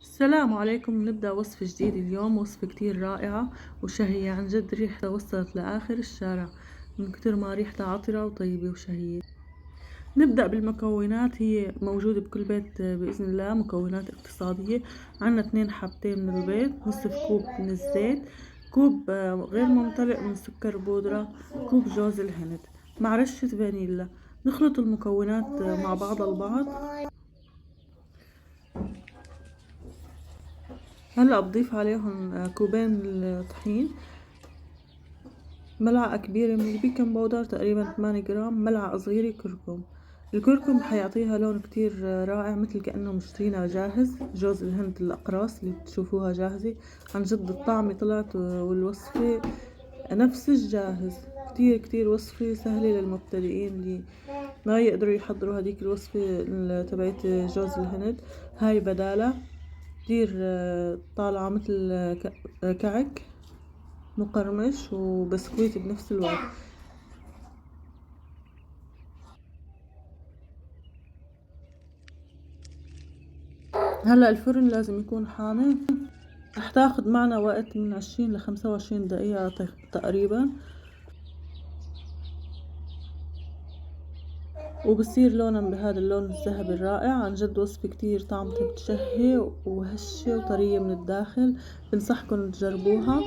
السلام عليكم. نبدأ وصفة جديد اليوم، وصفة كتير رائعة وشهية عن جد. ريحتها وصلت لآخر الشارع من كتر ما ريحتها عطرة وطيبة وشهية. نبدأ بالمكونات، هي موجودة بكل بيت بإذن الله، مكونات اقتصادية. عنا 2 حبتين من البيض، نصف كوب من الزيت، كوب غير ممتلئ من سكر بودرة، كوب جوز الهند مع رشة فانيلا. نخلط المكونات مع بعض البعض. هلأ بضيف عليهم كوبين من الطحين، ملعقة كبيرة من البيكنج باودر تقريبا 8 جرام، ملعقة صغيرة كركم. الكركم حيعطيها لون كتير رائع، مثل كأنه مشترينا جاهز. جوز الهند الأقراص اللي بتشوفوها جاهزة، عن جد الطعم طلعت والوصفة نفس الجاهز. كتير كتير وصفة سهلة للمبتدئين اللي ما يقدروا يحضروا هديك الوصفة تبعت جوز الهند. هاي بدالة كتير طالعة مثل كعك مقرمش وبسكويت بنفس الوقت. هلا الفرن لازم يكون حامي، رح تاخد معنا وقت من 20 ل 25 دقيقة تقريبا، وبصير لونها بهذا اللون الذهبي الرائع. عن جد وصفة كتير طعمتها بتشهي وهشة وطرية من الداخل، بنصحكم تجربوها.